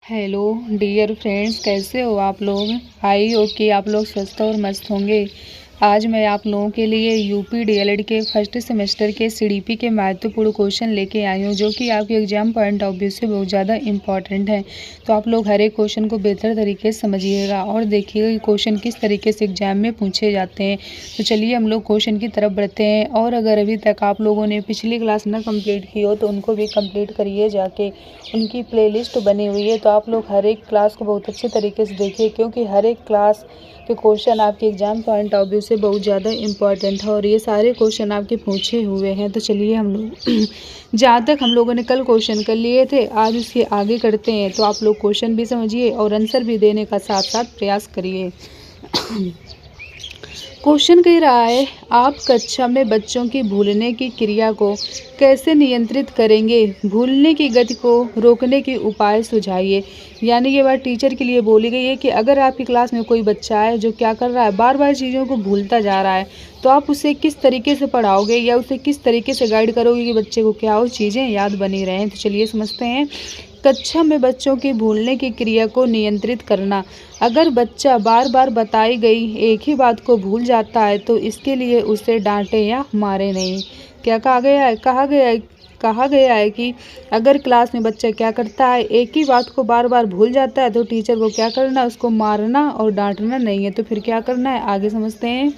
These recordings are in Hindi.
हेलो डियर फ्रेंड्स, कैसे हो आप लोग। आई होप कि आप लोग स्वस्थ और मस्त होंगे। आज मैं आप लोगों के लिए यूपी डीएलएड के फर्स्ट सेमेस्टर के सीडीपी के महत्वपूर्ण क्वेश्चन लेके आई हूँ, जो कि आपके एग्जाम पॉइंट ऑफ व्यू से बहुत ज़्यादा इंपॉर्टेंट है। तो आप लोग हर एक क्वेश्चन को बेहतर तरीके से समझिएगा और देखिएगा कि क्वेश्चन किस तरीके से एग्जाम में पूछे जाते हैं। तो चलिए हम लोग क्वेश्चन की तरफ बढ़ते हैं। और अगर अभी तक आप लोगों ने पिछली क्लास ना कंप्लीट की हो तो उनको भी कंप्लीट करिए जाके, उनकी प्लेलिस्ट बनी हुई है। तो आप लोग हर एक क्लास को बहुत अच्छे तरीके से देखिए, क्योंकि हर एक क्लास के क्वेश्चन आपके एग्जाम पॉइंट ऑफ व्यू से बहुत ज़्यादा इंपॉर्टेंट है और ये सारे क्वेश्चन आपके पूछे हुए हैं। तो चलिए हम लोग जहाँ तक हम लोगों ने कल क्वेश्चन कर लिए थे, आज उसके आगे करते हैं। तो आप लोग क्वेश्चन भी समझिए और आंसर भी देने का साथ साथ प्रयास करिए। क्वेश्चन कह रहा है, आप कक्षा में बच्चों की भूलने की क्रिया को कैसे नियंत्रित करेंगे, भूलने की गति को रोकने के उपाय सुझाइए। यानी ये बात टीचर के लिए बोली गई है कि अगर आपकी क्लास में कोई बच्चा है जो क्या कर रहा है, बार बार चीज़ों को भूलता जा रहा है, तो आप उसे किस तरीके से पढ़ाओगे या उसे किस तरीके से गाइड करोगे कि बच्चे को क्या वो चीज़ें याद बनी रहें। तो चलिए समझते हैं। कक्षा में बच्चों की भूलने की क्रिया को नियंत्रित करना। अगर बच्चा बार बार बताई गई एक ही बात को भूल जाता है तो इसके लिए उसे डांटे या मारे नहीं। क्या कहा गया है, कहा गया है कि अगर क्लास में बच्चा क्या करता है, एक ही बात को बार बार भूल जाता है, तो टीचर को क्या करना है, उसको मारना और डांटना नहीं है। तो फिर क्या करना है, आगे समझते हैं।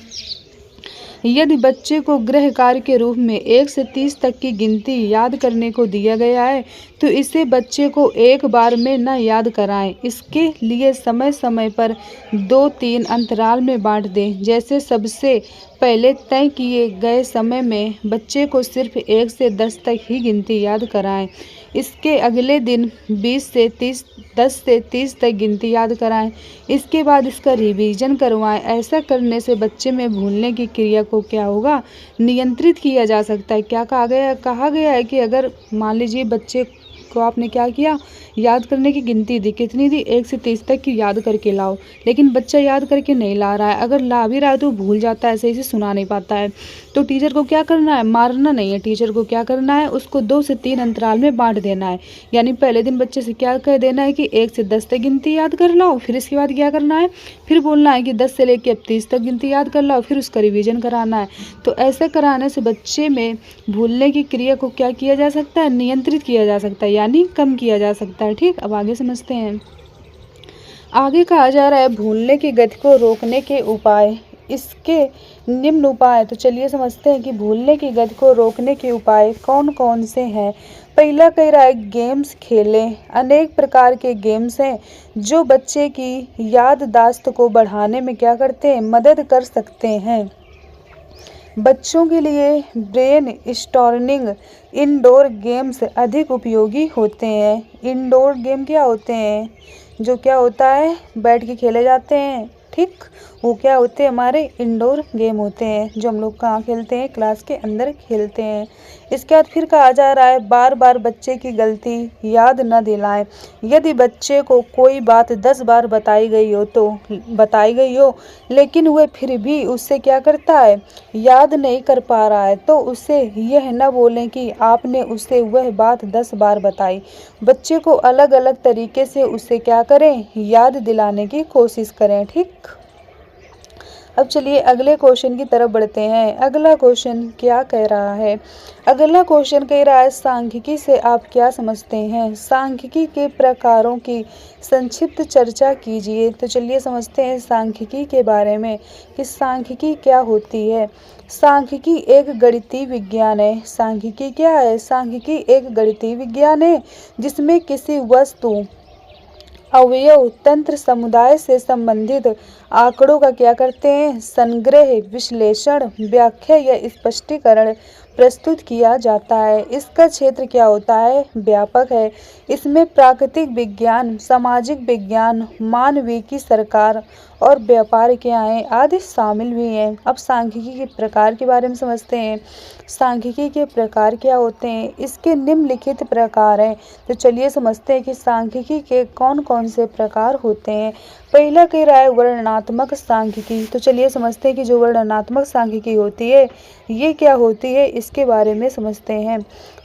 यदि बच्चे को गृह कार्य के रूप में 1 से 30 तक की गिनती याद करने को दिया गया है, तो इसे बच्चे को एक बार में न याद कराएं। इसके लिए समय समय पर 2-3 अंतराल में बांट दें। जैसे सबसे पहले तय किए गए समय में बच्चे को सिर्फ 1 से 10 तक ही गिनती याद कराएं। इसके अगले दिन 10 से 30 तक गिनती याद कराएं। इसके बाद इसका रिवीजन करवाएं। ऐसा करने से बच्चे में भूलने की क्रिया को क्या होगा, नियंत्रित किया जा सकता है। क्या कहा गया है कि अगर मान लीजिए बच्चे को आपने क्या किया, याद करने की गिनती दी, कितनी दी, 1 से 30 तक की याद करके लाओ, लेकिन बच्चा याद करके नहीं ला रहा है। अगर ला भी रहा है तो भूल जाता है, सही से सुना नहीं पाता है। तो टीचर को क्या करना है, मारना नहीं है। टीचर को क्या करना है, उसको 2 से 3 अंतराल में बांट देना है। यानी पहले दिन बच्चे से क्या कह देना है कि 1 से 10 तक गिनती याद कर लो, फिर इसके बाद क्या करना है, फिर बोलना है कि 10 से लेकर अब 30 तक गिनती याद कर लो, फिर उसका रिवीजन कराना है। तो ऐसे कराने से बच्चे में भूलने की क्रिया को क्या किया जा सकता है, नियंत्रित किया जा सकता है, यानी कम किया जा सकता है। ठीक, अब आगे समझते हैं। आगे कहा जा रहा है भूलने की गति को रोकने के उपाय। इसके निम्न उपाय। तो चलिए समझते हैं कि भूलने की गति को रोकने के उपाय कौन कौन से हैं। पहला कह रहा है गेम्स खेलें। अनेक प्रकार के गेम्स हैं जो बच्चे की याददाश्त को बढ़ाने में क्या करते हैं, मदद कर सकते हैं। बच्चों के लिए ब्रेन स्टॉर्मिंग इंडोर गेम्स अधिक उपयोगी होते हैं। इंडोर गेम क्या होते हैं, जो क्या होता है, बैठ के खेले जाते हैं। ठीक, वो क्या होते हैं, हमारे इंडोर गेम होते हैं, जो हम लोग कहाँ खेलते हैं, क्लास के अंदर खेलते हैं। इसके बाद फिर कहा जा रहा है बार बार बच्चे की गलती याद न दिलाएं। यदि बच्चे को कोई बात 10 बार बताई गई हो लेकिन वह फिर भी उससे क्या करता है, याद नहीं कर पा रहा है, तो उससे यह न बोलें कि आपने उससे वह बात 10 बार बताई। बच्चे को अलग अलग तरीके से उससे क्या करें, याद दिलाने की कोशिश करें। ठीक, अब चलिए अगले क्वेश्चन की तरफ बढ़ते हैं। अगला क्वेश्चन क्या कह रहा है, अगला क्वेश्चन कह रहा है सांख्यिकी से आप क्या समझते हैं। सांख्यिकी के प्रकारों की संक्षिप्त चर्चा कीजिए। तो चलिए समझते हैं सांख्यिकी के बारे में कि सांख्यिकी क्या होती है। सांख्यिकी एक गणितीय विज्ञान है। सांख्यिकी क्या है, सांख्यिकी एक गणितीय विज्ञान है जिसमें किसी वस्तु, अवयव, तंत्र, समुदाय से संबंधित आंकड़ों का क्या करते हैं, संग्रह, विश्लेषण, व्याख्या या स्पष्टीकरण प्रस्तुत किया जाता है। इसका क्षेत्र क्या होता है, व्यापक है। इसमें प्राकृतिक विज्ञान, सामाजिक विज्ञान, मानविकी, सरकार और व्यापार के आदि शामिल भी हैं। अब सांख्यिकी के प्रकार के बारे में समझते हैं। सांख्यिकी के प्रकार क्या होते हैं, इसके निम्नलिखित प्रकार हैं। तो चलिए समझते हैं कि सांख्यिकी के कौन कौन से प्रकार होते हैं। पहला कह रहा है वर्णनात्मक सांख्यिकी। तो चलिए समझते हैं कि जो वर्णनात्मक सांख्यिकी होती है ये क्या होती है, इसके बारे में समझते हैं।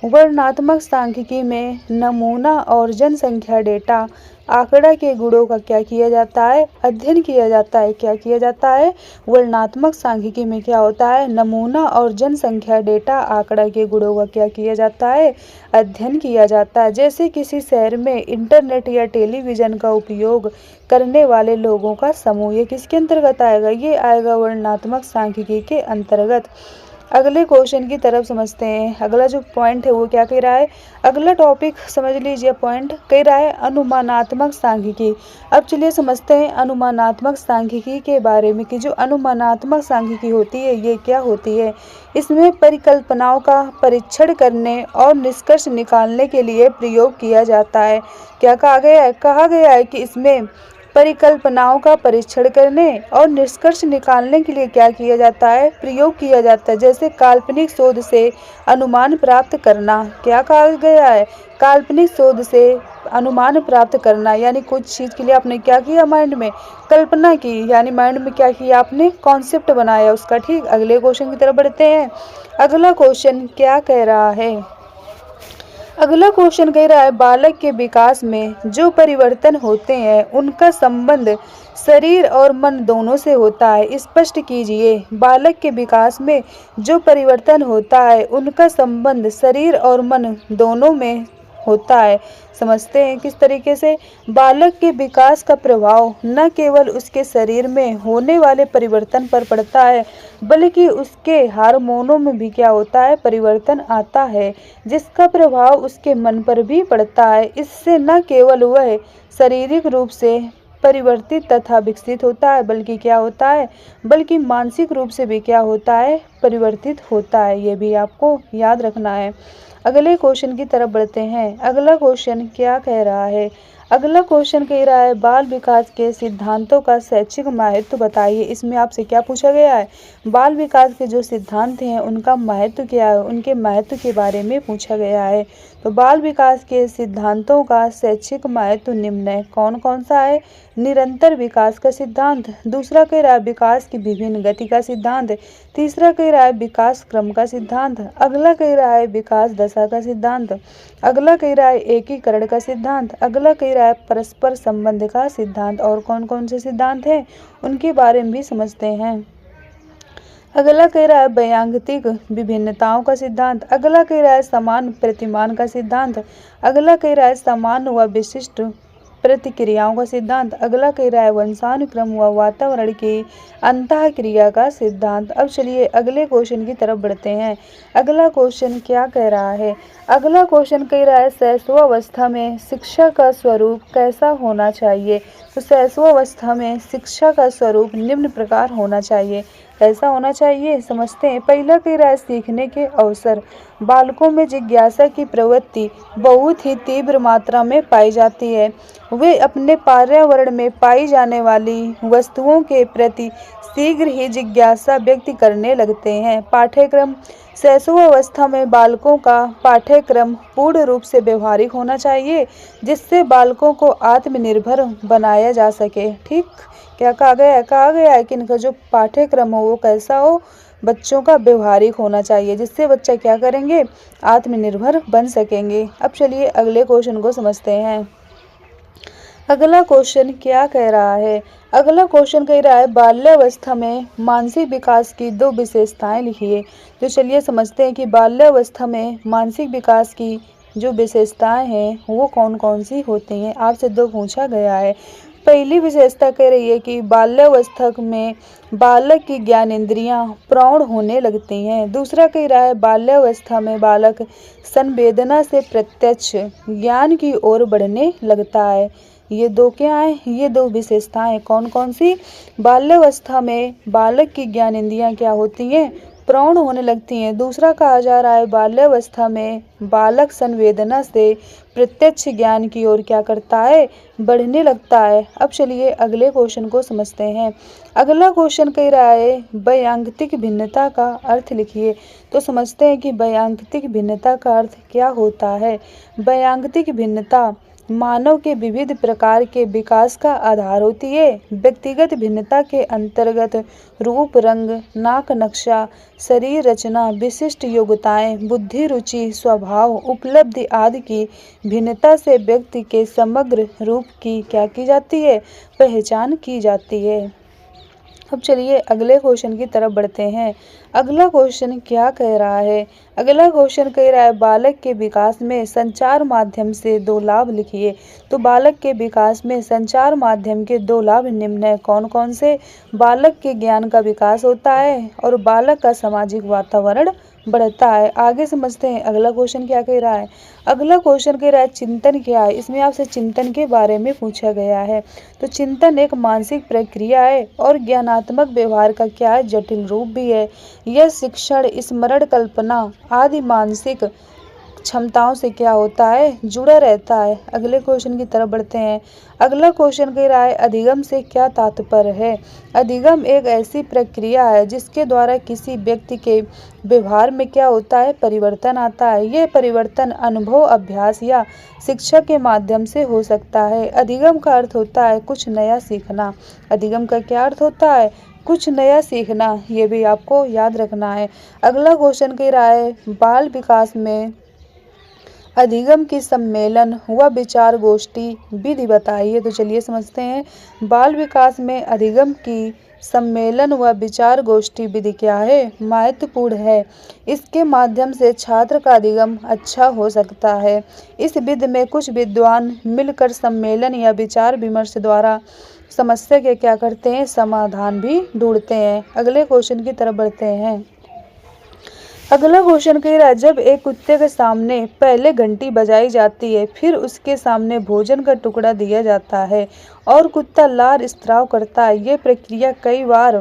वर्णनात्मक सांख्यिकी में नमूना और जनसंख्या डेटा आंकड़ा के गुणों का क्या किया जाता है? अध्ययन किया जाता है। क्या किया जाता है? वर्णनात्मक सांख्यिकी में क्या होता है? नमूना और जनसंख्या डेटा आंकड़ा के गुणों का क्या किया जाता है? अध्ययन किया जाता है। जैसे किसी शहर में इंटरनेट या टेलीविजन का उपयोग करने वाले लोगों का समूह, ये किसके अंतर्गत आएगा? ये आएगा वर्णनात्मक सांख्यिकी के अंतर्गत। अगले क्वेश्चन की तरफ समझते हैं। अगला जो पॉइंट है वो क्या कह रहा है? अगला टॉपिक समझ लीजिए, पॉइंट कह रहा है अनुमानात्मक सांख्यिकी। अब चलिए समझते हैं अनुमानात्मक सांख्यिकी के बारे में कि जो अनुमानात्मक सांख्यिकी होती है ये क्या होती है। इसमें परिकल्पनाओं का परीक्षण करने और निष्कर्ष निकालने के लिए प्रयोग किया जाता है। क्या कहा गया है? कहा गया है कि इसमें परिकल्पनाओं का परीक्षण करने और निष्कर्ष निकालने के लिए क्या किया जाता है? प्रयोग किया जाता है। जैसे काल्पनिक शोध से अनुमान प्राप्त करना। क्या कहा गया है? काल्पनिक शोध से अनुमान प्राप्त करना, यानी कुछ चीज़ के लिए आपने क्या किया? माइंड में कल्पना की, यानी माइंड में क्या किया आपने? कॉन्सेप्ट बनाया उसका। ठीक, अगले क्वेश्चन की तरफ बढ़ते हैं। अगला क्वेश्चन क्या कह रहा है? अगला क्वेश्चन कह रहा है बालक के विकास में जो परिवर्तन होते हैं उनका संबंध शरीर और मन दोनों से होता है। स्पष्ट कीजिए। बालक के विकास में जो परिवर्तन होता है उनका संबंध शरीर और मन दोनों में होता है। समझते हैं किस तरीके से। बालक के विकास का प्रभाव न केवल उसके शरीर में होने वाले परिवर्तन पर पड़ता है बल्कि उसके हार्मोनों में भी क्या होता है? परिवर्तन आता है, जिसका प्रभाव उसके मन पर भी पड़ता है। इससे न केवल वह शारीरिक रूप से परिवर्तित तथा विकसित होता है बल्कि क्या होता है? बल्कि मानसिक रूप से भी क्या होता है? परिवर्तित होता है। ये भी आपको याद रखना है। अगले क्वेश्चन की तरफ बढ़ते हैं। अगला क्वेश्चन क्या कह रहा है? अगला क्वेश्चन कह रहा है बाल विकास के सिद्धांतों का शैक्षिक महत्व बताइए। इसमें आपसे क्या पूछा गया है? बाल विकास के जो सिद्धांत हैं उनका महत्व क्या है, उनके महत्व के बारे में पूछा गया है। तो बाल विकास के सिद्धांतों का शैक्षिक महत्व निम्न है। कौन कौन सा है? निरंतर विकास का सिद्धांत, दूसरा कह रहा है विकास की विभिन्न गति का सिद्धांत, तीसरा कह रहा है विकास क्रम का सिद्धांत, अगला कह रहा है विकास दशा का सिद्धांत, अगला कह रहा है एकीकरण का सिद्धांत, अगला कह रहा है परस्पर संबंध का सिद्धांत। और कौन कौन से सिद्धांत हैं उनके बारे में भी समझते हैं। अगला कह रहा है वैयक्तिक विभिन्नताओं का सिद्धांत, अगला कह रहा है समान प्रतिमान का सिद्धांत, अगला कह रहा है समान व विशिष्ट प्रतिक्रियाओं का सिद्धांत, अगला कह रहा है वंशानुक्रम व वातावरण की अंतःक्रिया का सिद्धांत। अब चलिए अगले क्वेश्चन की तरफ बढ़ते हैं। अगला क्वेश्चन क्या कह रहा है? अगला क्वेश्चन कह रहा है शैशवावस्था में शिक्षा का स्वरूप कैसा होना चाहिए। तो शैशवावस्था में शिक्षा का स्वरूप निम्न प्रकार होना चाहिए। कैसा होना चाहिए समझते हैं। पहला कह रहा है सीखने के अवसर। बालकों में जिज्ञासा की प्रवृत्ति बहुत ही तीव्र मात्रा में पाई जाती है। वे अपने पर्यावरण में पाई जाने वाली वस्तुओं के प्रति शीघ्र ही जिज्ञासा व्यक्त करने लगते हैं। पाठ्यक्रम। शैशवावस्था में बालकों का पाठ्यक्रम पूर्ण रूप से व्यवहारिक होना चाहिए जिससे बालकों को आत्मनिर्भर बनाया जा सके। ठीक, क्या कहा गया है? कहा गया है कि इनका जो पाठ्यक्रम हो वो कैसा हो? बच्चों का व्यवहारिक होना चाहिए जिससे बच्चा क्या करेंगे? आत्मनिर्भर बन सकेंगे। अब चलिए अगले क्वेश्चन को समझते हैं। अगला क्वेश्चन क्या कह रहा है? अगला क्वेश्चन कह रहा है बाल्यावस्था में मानसिक विकास की दो विशेषताएं लिखिए। तो चलिए समझते हैं कि बाल्यावस्था में मानसिक विकास की जो विशेषताएं हैं वो कौन कौन सी होती हैं। आपसे दो पूछा गया है। पहली विशेषता कह रही है कि बाल्यावस्था में बालक की ज्ञानेंद्रियां प्रौढ़ होने लगती हैं। दूसरा कह रहा है बाल्यावस्था में बालक संवेदना से प्रत्यक्ष ज्ञान की ओर बढ़ने लगता है। ये दो क्या है? ये दो विशेषताएं कौन कौन सी? बाल्यावस्था में बालक की ज्ञानेंद्रियां क्या होती हैं? प्रौढ़ होने लगती हैं। दूसरा कहा जा रहा है बाल्यावस्था में बालक संवेदना से प्रत्यक्ष ज्ञान की ओर क्या करता है? बढ़ने लगता है। अब चलिए अगले क्वेश्चन को समझते हैं। अगला क्वेश्चन कह रहा है वैयक्तिक भिन्नता का अर्थ लिखिए। तो समझते हैं कि वैयक्तिक भिन्नता का अर्थ क्या होता है। वैयक्तिक भिन्नता मानव के विविध प्रकार के विकास का आधार होती है। व्यक्तिगत भिन्नता के अंतर्गत रूप, रंग, नाक नक्शा, शरीर रचना, विशिष्ट योग्यताएं, बुद्धि, रुचि, स्वभाव, उपलब्धि आदि की भिन्नता से व्यक्ति के समग्र रूप की क्या की जाती है? पहचान की जाती है। अब चलिए अगले क्वेश्चन की तरफ बढ़ते हैं। अगला क्वेश्चन क्या कह रहा है? अगला क्वेश्चन कह रहा है बालक के विकास में संचार माध्यम से 2 लाभ लिखिए। तो बालक के विकास में संचार माध्यम के 2 लाभ निम्न है। कौन कौन से? बालक के ज्ञान का विकास होता है और बालक का सामाजिक वातावरण बढ़ता है। आगे समझते हैं अगला क्वेश्चन क्या कह रहा है। अगला क्वेश्चन कह रहा है चिंतन क्या है? इसमें आपसे चिंतन के बारे में पूछा गया है। तो चिंतन एक मानसिक प्रक्रिया है और ज्ञानात्मक व्यवहार का क्या है? जटिल रूप भी है। यह शिक्षण, स्मरण, कल्पना आदि मानसिक क्षमताओं से क्या होता है? जुड़ा रहता है। अगले क्वेश्चन की तरफ बढ़ते हैं। अगला क्वेश्चन कह रहा है अधिगम से क्या तात्पर्य है? अधिगम एक ऐसी प्रक्रिया है जिसके द्वारा किसी व्यक्ति के व्यवहार में क्या होता है? परिवर्तन आता है। यह परिवर्तन अनुभव, अभ्यास या शिक्षा के माध्यम से हो सकता है। अधिगम का अर्थ होता है कुछ नया सीखना। अधिगम का क्या अर्थ होता है? कुछ नया सीखना। ये भी आपको याद रखना है। अगला क्वेश्चन कह रहा है बाल विकास में अधिगम की सम्मेलन व विचार गोष्ठी विधि बताइए। तो चलिए समझते हैं। बाल विकास में अधिगम की सम्मेलन व विचार गोष्ठी विधि क्या है? महत्वपूर्ण है। इसके माध्यम से छात्र का अधिगम अच्छा हो सकता है। इस विधि में कुछ विद्वान मिलकर सम्मेलन या विचार विमर्श द्वारा समस्या के क्या करते हैं? समाधान भी ढूंढते हैं। अगले क्वेश्चन की तरफ बढ़ते हैं। अगला क्वेश्चन कह रहा है जब एक कुत्ते के सामने पहले घंटी बजाई जाती है, फिर उसके सामने भोजन का टुकड़ा दिया जाता है और कुत्ता लार स्राव करता है। ये प्रक्रिया कई बार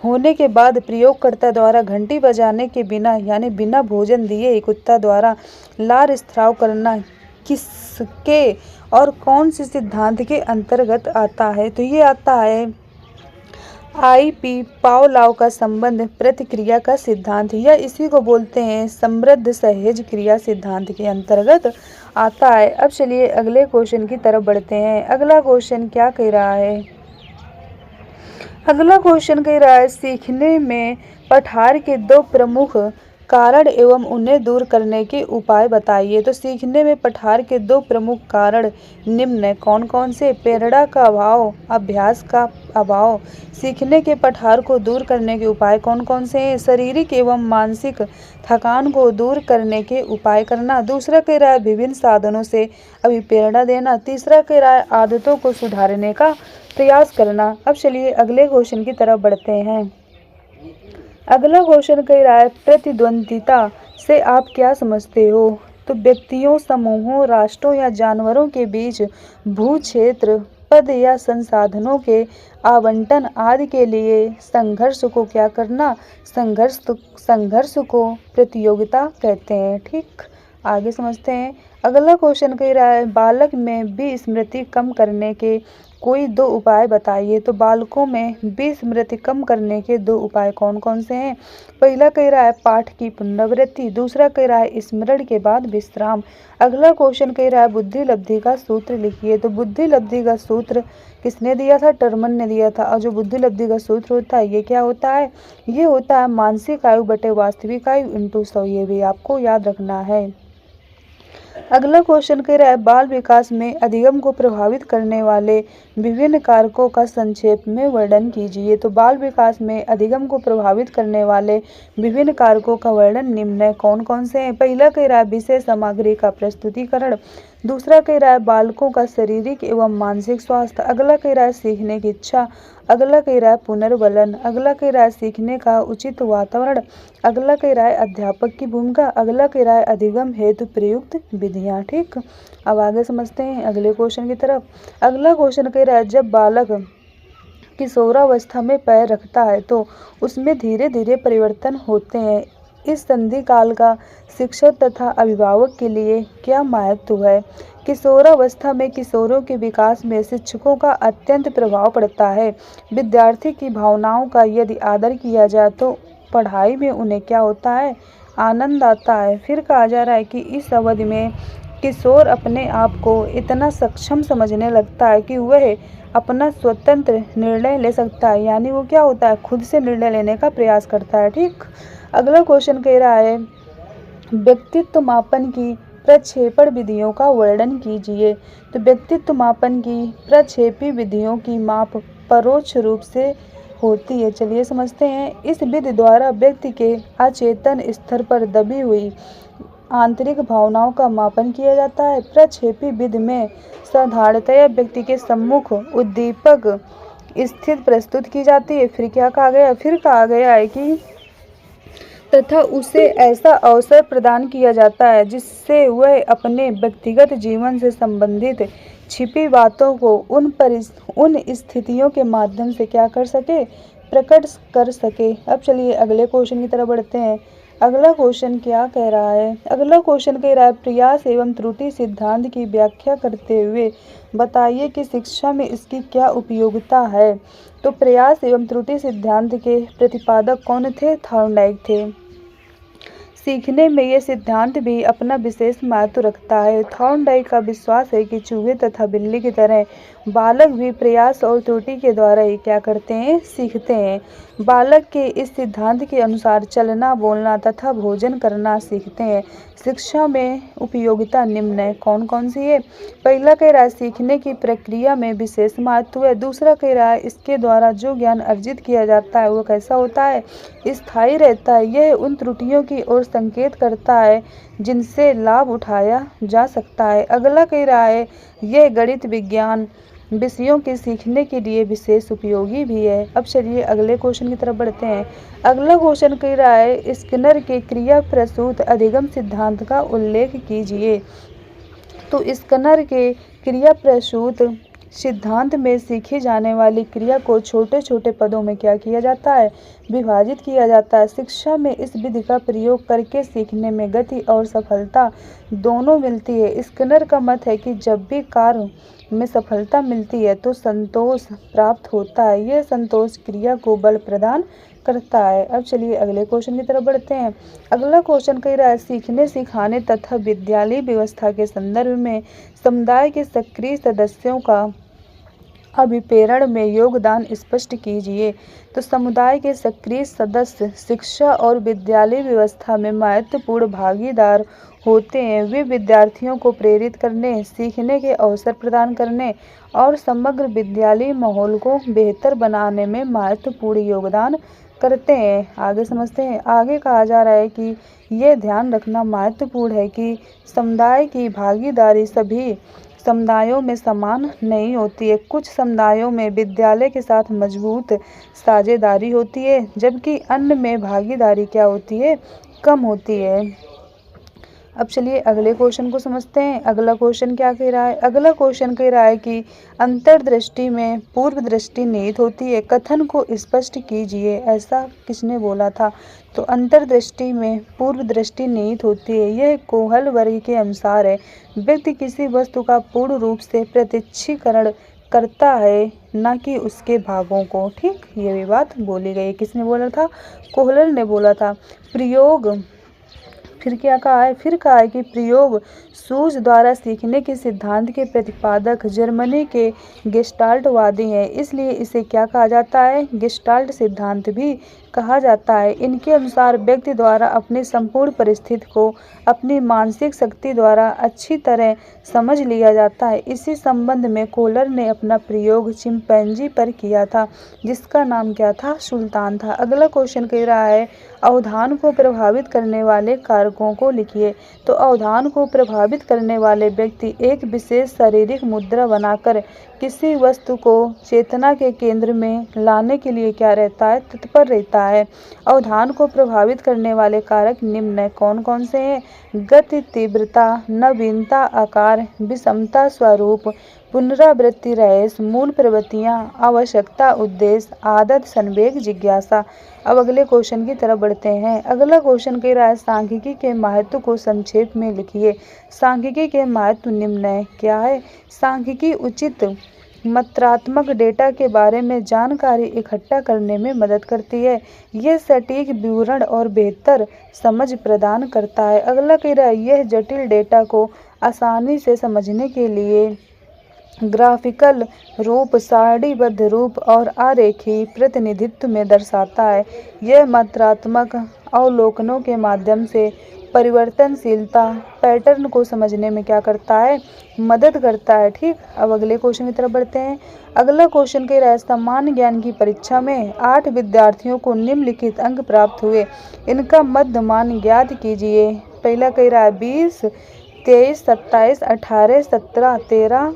होने के बाद प्रयोगकर्ता द्वारा घंटी बजाने के बिना यानी बिना भोजन दिए ही कुत्ता द्वारा लार स्राव करना किसके और कौन से सिद्धांत के अंतर्गत आता है? तो ये आता है IP पावलोव का संबंध प्रतिक्रिया का सिद्धांत, या इसी को बोलते हैं समृद्ध सहज क्रिया सिद्धांत के अंतर्गत आता है। अब चलिए अगले क्वेश्चन की तरफ बढ़ते हैं। अगला क्वेश्चन क्या कह रहा है? अगला क्वेश्चन कह रहा है सीखने में पठार के 2 प्रमुख कारण एवं उन्हें दूर करने के उपाय बताइए। तो सीखने में पठार के 2 प्रमुख कारण निम्न है। कौन कौन से? प्रेरणा का अभाव, अभ्यास का अभाव। सीखने के पठार को दूर करने के उपाय कौन कौन से हैं? शारीरिक एवं मानसिक थकान को दूर करने के उपाय करना। दूसरा कह रहा है विभिन्न साधनों से अभिप्रेरणा देना। तीसरा कह रहा है आदतों को सुधारने का प्रयास करना। अब चलिए अगले क्वेश्चन की तरफ बढ़ते हैं। अगला क्वेश्चन कह रहा है प्रतिद्वंद्विता से आप क्या समझते हो? तो व्यक्तियों, समूहों, राष्ट्रों या जानवरों के बीच भू क्षेत्र, पद या संसाधनों के आवंटन आदि के लिए संघर्ष को क्या करना? संघर्ष को प्रतियोगिता कहते हैं। ठीक, आगे समझते हैं। अगला क्वेश्चन कह रहा है बालक में विस्मृति कम करने के कोई 2 उपाय बताइए। तो बालकों में विस्मृति कम करने के 2 उपाय कौन कौन से हैं? पहला कह रहा है पाठ की पुनरावृत्ति। दूसरा कह रहा है स्मरण के बाद विश्राम। अगला क्वेश्चन कह रहा है बुद्धि लब्धि का सूत्र लिखिए। तो बुद्धि लब्धि का सूत्र किसने दिया था? टर्मन ने दिया था। और जो बुद्धि लब्धि का सूत्र होता है ये क्या होता है? ये होता है मानसिक आयु बटे वास्तविक आयु इंटू 100। ये भी आपको याद रखना है। अगला क्वेश्चन कह रहा है बाल विकास में अधिगम को प्रभावित करने वाले विभिन्न कारकों का संक्षेप में वर्णन कीजिए। तो बाल विकास में अधिगम को प्रभावित करने वाले विभिन्न कारकों का वर्णन निम्न है। कौन कौन से हैं? पहला कह रहा है विषय सामग्री का प्रस्तुतिकरण। दूसरा कह रहा है बालकों का शारीरिक एवं मानसिक स्वास्थ्य। अगला कह रहा है सीखने की इच्छा। अगला कह रहा है पुनर्बलन। अगला कह रहा है सीखने का उचित वातावरण। अगला कह रहा है अध्यापक की भूमिका। अगला कह रहा है अधिगम हेतु प्रयुक्त विधियाँ। ठीक, अब आगे समझते हैं अगले क्वेश्चन की तरफ। अगला क्वेश्चन कह रहा है जब बालक किशोरावस्था में पैर रखता है तो उसमें धीरे धीरे परिवर्तन होते हैं। इस संधि काल का शिक्षक तथा अभिभावक के लिए क्या महत्व है? किशोरावस्था में किशोरों के विकास में शिक्षकों का अत्यंत प्रभाव पड़ता है। विद्यार्थी की भावनाओं का यदि आदर किया जाए तो पढ़ाई में उन्हें क्या होता है? आनंद आता है। फिर कहा जा रहा है कि इस अवधि में किशोर अपने आप को इतना सक्षम समझने लगता है कि वह अपना स्वतंत्र निर्णय ले सकता है, यानी वो क्या होता है, खुद से निर्णय लेने का प्रयास करता है। ठीक, अगला क्वेश्चन कह रहा है व्यक्तित्व मापन की प्रक्षेपण विधियों का वर्णन कीजिए। तो व्यक्तित्व मापन की प्रक्षेपी विधियों की माप परोक्ष रूप से होती है। चलिए समझते हैं। इस विधि द्वारा व्यक्ति के अचेतन स्तर पर दबी हुई आंतरिक भावनाओं का मापन किया जाता है। प्रक्षेपी विधि में साधारणतया व्यक्ति के सम्मुख उद्दीपक स्थिति प्रस्तुत की जाती है। फिर क्या कहा गया, फिर कहा गया है कि तथा उसे ऐसा अवसर प्रदान किया जाता है जिससे वह अपने व्यक्तिगत जीवन से संबंधित छिपी बातों को उन स्थितियों के माध्यम से क्या कर सके, प्रकट कर सके। अब चलिए अगले क्वेश्चन की तरफ बढ़ते हैं। अगला क्वेश्चन क्या कह रहा है, अगला क्वेश्चन कह रहा है प्रयास एवं त्रुटि सिद्धांत की व्याख्या करते हुए बताइए कि शिक्षा में इसकी क्या उपयोगिता है। तो प्रयास एवं त्रुटि सिद्धांत के प्रतिपादक कौन थे, थॉर्नडाइक थे। सीखने में ये सिद्धांत भी अपना विशेष महत्व रखता है। थॉर्नडाइक का विश्वास है कि चूहे तथा बिल्ली की तरह बालक भी प्रयास और त्रुटि के द्वारा ही क्या करते हैं, सीखते हैं। बालक के इस सिद्धांत के अनुसार चलना, बोलना तथा भोजन करना सीखते हैं। शिक्षा में उपयोगिता निम्न है, कौन कौन सी है। पहला कह रहा है सीखने की प्रक्रिया में विशेष महत्व है। दूसरा कह रहा है इसके द्वारा जो ज्ञान अर्जित किया जाता है वो कैसा होता है, स्थायी रहता है। यह उन त्रुटियों की ओर संकेत करता है जिनसे लाभ उठाया जा सकता है। अगला कह रहा है यह गणित विज्ञान विषयों के सीखने के लिए विशेष उपयोगी भी है। अब चलिए अगले क्वेश्चन की तरफ बढ़ते हैं। अगला क्वेश्चन कह रहा है स्किनर के क्रिया प्रसूत अधिगम सिद्धांत का उल्लेख कीजिए। तो स्किनर के क्रिया प्रसूत सिद्धांत में सीखी जाने वाली क्रिया को छोटे छोटे पदों में क्या किया जाता है, विभाजित किया जाता है। शिक्षा में इस विधि का प्रयोग करके सीखने में गति और सफलता दोनों मिलती है। स्किनर का मत है कि जब भी कार्य में सफलता मिलती है तो संतोष प्राप्त होता है। यह संतोष क्रिया को बल प्रदान करता है। अब चलिए अगले क्वेश्चन की तरफ बढ़ते हैं। अगला क्वेश्चन कह रहा है सीखने, सिखाने तथा विद्यालय व्यवस्था के संदर्भ में समुदाय के सक्रिय सदस्यों का अभिप्रेरण में योगदान स्पष्ट कीजिए। तो समुदाय के सक्रिय सदस्य शिक्षा और विद्यालय व्यवस्था में महत्वपूर्ण भागीदार होते हैं। वे विद्यार्थियों को प्रेरित करने, सीखने के अवसर प्रदान करने और समग्र विद्यालय माहौल को बेहतर बनाने में महत्वपूर्ण योगदान करते हैं। आगे समझते हैं। आगे कहा जा रहा है कि यह ध्यान रखना महत्वपूर्ण है कि समुदाय की भागीदारी सभी समुदायों में समान नहीं होती है। कुछ समुदायों में विद्यालय के साथ मजबूत साझेदारी होती है जबकि अन्य में भागीदारी क्या होती है, कम होती है। अब चलिए अगले क्वेश्चन को समझते हैं। अगला क्वेश्चन क्या कह रहा है, अगला क्वेश्चन कह रहा है कि अंतर्दृष्टि में पूर्व दृष्टि निहित होती है, कथन को स्पष्ट कीजिए। ऐसा किसने बोला था। तो अंतर्दृष्टि में पूर्व दृष्टि निहित होती है। यह कोहल वर्ग के अनुसार है। व्यक्ति किसी वस्तु का पूर्ण रूप से प्रत्यक्षीकरण करता है, न कि उसके भागों को। ठीक, ये भी बात बोली गई। किसने बोला था, कोहलर ने बोला था। प्रयोग, फिर क्या कहा है, फिर कहा है कि प्रयोग सूझ द्वारा सीखने के सिद्धांत के प्रतिपादक जर्मनी के गेस्टाल्टवादी हैं, इसलिए इसे क्या कहा जाता है, गेस्टाल्ट सिद्धांत भी कहा जाता है। इनके अनुसार व्यक्ति द्वारा अपनी संपूर्ण परिस्थिति को अपनी मानसिक शक्ति द्वारा अच्छी तरह समझ लिया जाता है। इसी संबंध में कोहलर ने अपना प्रयोग चिंपैंजी पर किया था जिसका नाम क्या था, सुल्तान था। अगला क्वेश्चन कह रहा है अवधान को प्रभावित करने वाले कारकों को लिखिए। तो अवधान को प्रभावित करने वाले व्यक्ति एक विशेष शारीरिक मुद्रा बनाकर किसी वस्तु को चेतना के केंद्र में लाने के लिए क्या रहता है, तत्पर रहता है। अवधान को प्रभावित करने वाले कारक निम्न है, कौन कौन से हैं, गति, तीव्रता, नवीनता, आकार, विषमता, स्वरूप, पुनरावृत्ति, रहस्य, मूल प्रवृत्तियाँ, आवश्यकता, उद्देश्य, आदत, संवेग, जिज्ञासा। अब अगले क्वेश्चन की तरफ बढ़ते हैं। अगला क्वेश्चन कह रहा है सांख्यिकी के महत्व को संक्षेप में लिखिए। सांख्यिकी के महत्व निम्न है, क्या है, सांख्यिकी उचित मात्रात्मक डेटा के बारे में जानकारी इकट्ठा करने में मदद करती है। यह सटीक विवरण और बेहतर समझ प्रदान करता है। अगला कह रहा है यह जटिल डेटा को आसानी से समझने के लिए ग्राफिकल रूप, सारणीबद्ध रूप और आरेखीय प्रतिनिधित्व में दर्शाता है। यह मात्रात्मक अवलोकनों के माध्यम से परिवर्तनशीलता पैटर्न को समझने में क्या करता है, मदद करता है। ठीक, अब अगले क्वेश्चन की तरफ बढ़ते हैं। अगला क्वेश्चन कह रहा है सामान्य ज्ञान की परीक्षा में 8 विद्यार्थियों को निम्नलिखित अंक प्राप्त हुए, इनका मध्य मान ज्ञात कीजिए। पहला कह रहा है 20, 23, 27, 18, 17, 13,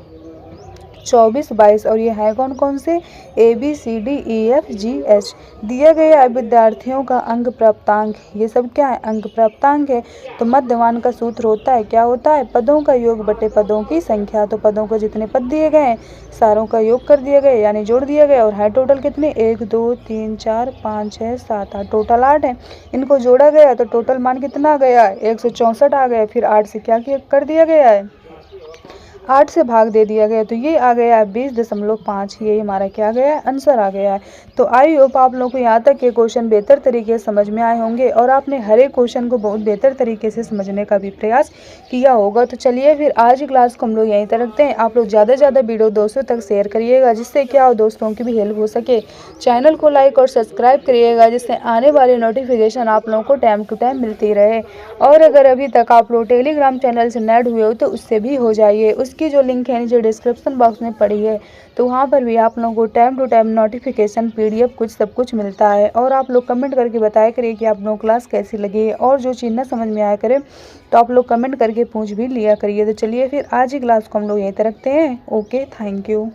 24, 22 और ये है कौन कौन से, ABCDEFGH। दिया गया विद्यार्थियों का अंक प्राप्तांक, ये सब क्या है, अंक प्राप्तांक है। तो मध्यमान का सूत्र होता है, क्या होता है, पदों का योग बटे पदों की संख्या। तो पदों को जितने पद दिए गए हैं सारों का योग कर दिया गया, यानी जोड़ दिया गया। और है टोटल कितने, 1 2 3 4 5 6 7 8, टोटल 8 है। इनको जोड़ा गया तो टोटल मान कितना आ गया, 164 आ गया। फिर 8 से क्या कर दिया गया है, 8 से भाग दे दिया गया, तो ये आ गया 20.5। ये हमारा क्या आ गया है, आंसर आ गया है। तो आई होप आप लोगों को यहाँ तक ये क्वेश्चन बेहतर तरीके से समझ में आए होंगे और आपने हर एक क्वेश्चन को बहुत बेहतर तरीके से समझने का भी प्रयास किया होगा। तो चलिए फिर आज की क्लास को हम लोग यहीं तक रखते हैं। आप लोग ज़्यादा से ज़्यादा वीडियो दोस्तों तक शेयर करिएगा, जिससे क्या हो, दोस्तों की भी हेल्प हो सके। चैनल को लाइक और सब्सक्राइब करिएगा, जिससे आने वाली नोटिफिकेशन आप लोगों को टाइम टू टाइम मिलती रहे। और अगर अभी तक आप लोग टेलीग्राम चैनल से ऐड हुए हो तो उससे भी हो जाइए, उसकी जो लिंक है नीचे डिस्क्रिप्शन बॉक्स में पड़ी है। तो वहाँ पर भी आप लोगों को time to time notification, PDF कुछ सब कुछ मिलता है। और आप लोग कमेंट करके बताया करिए कि आप लोगों को क्लास कैसी लगी, और जो चीज़ ना समझ में आया करे तो आप लोग कमेंट करके पूछ भी लिया करिए। तो चलिए फिर आज ही क्लास को हम लोग यहीं तक रखते हैं। Okay, thank you.